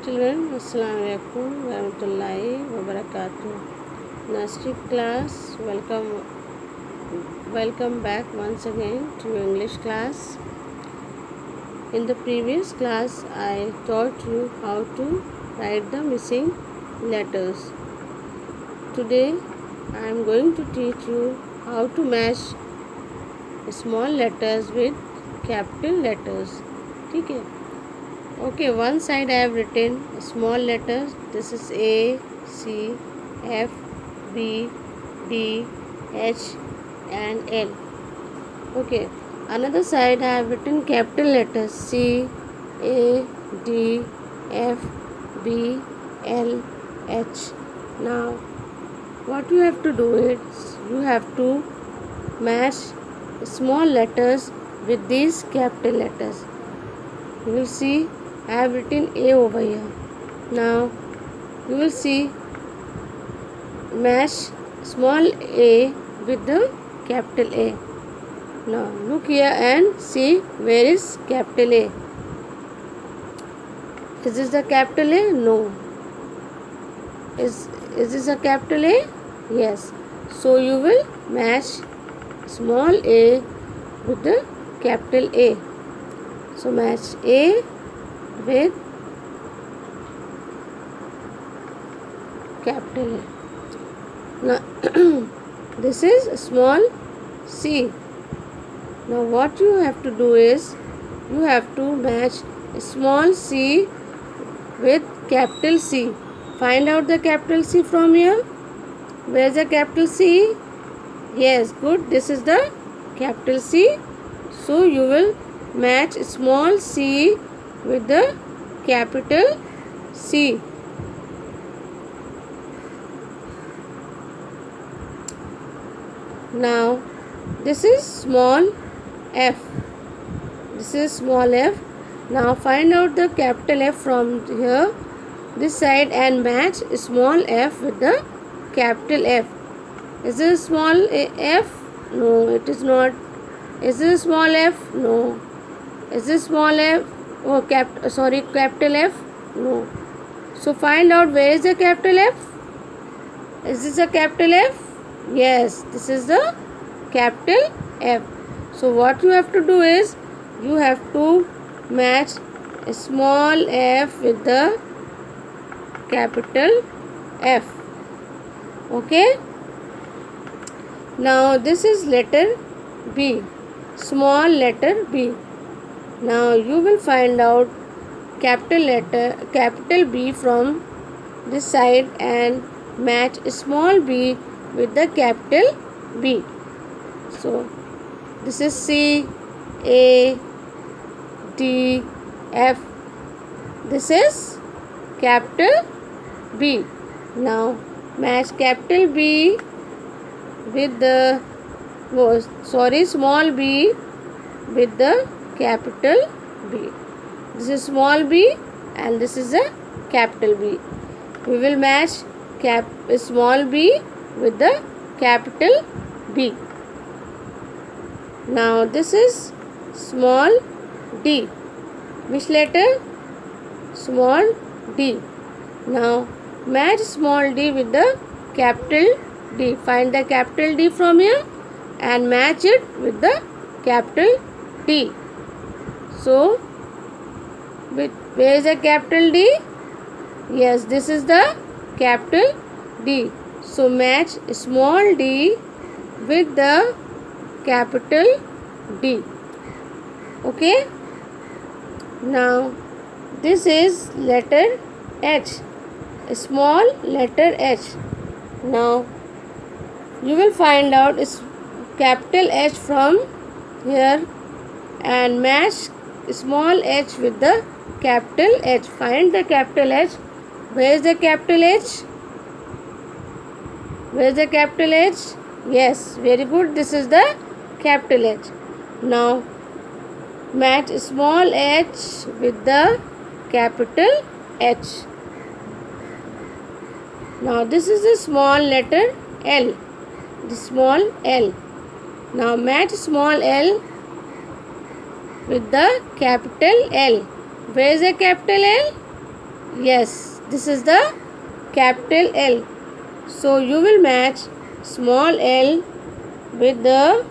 Children, Assalamu alaikum warahmatullahi wabarakatuh. Nursery class, welcome back once again to English class. In the previous class, I taught you how to write the missing letters. Today, I am going to teach you how to match small letters with capital letters. ठीक है? Okay, one side I have written small letters. This is A, C, F, B, D, H and L. Okay, another side I have written capital letters C, A, D, F, B, L, H. Now, what you have to do is you have to match small letters with these capital letters. You will see I have written A over here. Now you will see match small a with the capital A. Now look here and see where is capital A. Is this the capital A? No. Is this a capital A? Yes. So you will match small a with the capital A. So match A with capital A. Now this is small c. Now what you have to do is you have to match small c with capital C. Find out the capital C from here. Where is the capital C? Yes, good. This is the capital C. So you will match small c with the capital C. Now this is small f. This is small f. Now find out the capital F from here, this side, and match small f with the capital F. Is this small f? No, it is not. Is this small f? No. Is this small f? Oh, capital F? No. So find out where is the capital F? Is this a capital F? Yes, this is the capital F. So what you have to do is you have to match a small f with the capital F. Okay? Now this is letter B. Small letter B. Now you will find out capital B from this side and match small b with the capital B. So this is C, A, D, F. This is capital B. Now match capital B with the small b with the capital B. This is small b and this is a capital B. We will match small b with the capital B. Now this is small d. Which letter? Small d. Now match small d with the capital D. Find the capital D from here and match it with the capital D. So where is the capital D? Yes, this is the capital D. So match small d with the capital D. Okay? Now this is letter H. A small letter H. Now you will find out capital H from here and match small h with the capital H. Find the capital H. Where is the capital H? Where is the capital H? Yes, very good. This is the capital H. Now match small h with the capital H. Now this is the small letter L. The small L. Now match small l with the capital L. Where is the capital L? Yes, this is the capital L. So you will match small l with the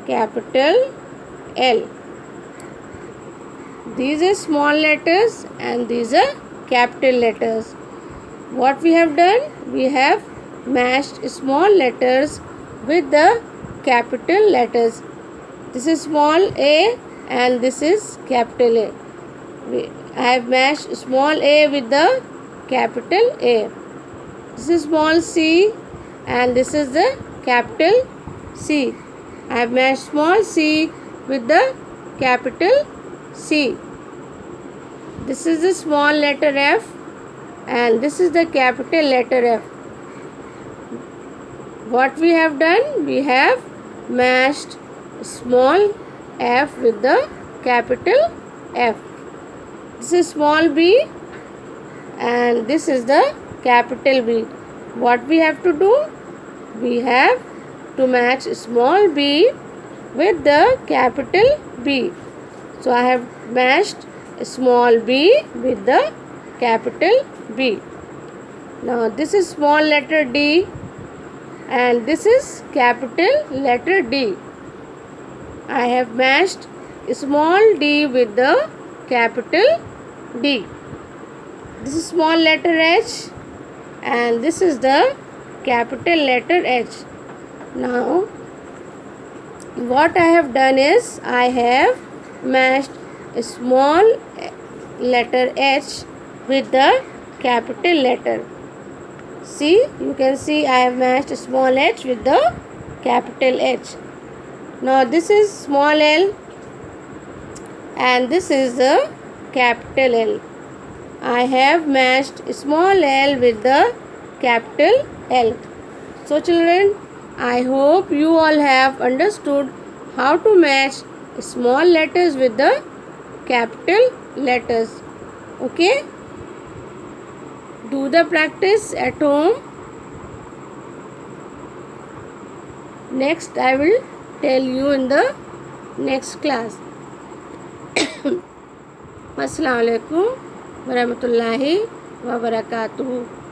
capital L. These are small letters and these are capital letters. What we have done? We have matched small letters with the capital letters. This is small a and this is capital A. I have matched small a with the capital A. This is small c and this is the capital C. I have matched small c with the capital C. This is the small letter F and this is the capital letter F. What we have done? We have matched small f with the capital F. This is small b and this is the capital B. What we have to do? We have to match small b with the capital B. So I have matched small b with the capital B. Now this is small letter d and this is capital letter D. I have matched small d with the capital D. This is small letter h and this is the capital letter H. Now what I have done is I have matched a small letter H with the capital letter. See, you can see I have matched a small h with the capital H. Now this is small l and this is the capital L. I have matched small l with the capital L. So children, I hope you all have understood how to match small letters with the capital letters. Okay? Do the practice at home. Next I will tell you in the next class. Assalamu alaikum warahmatullahi wabarakatuh.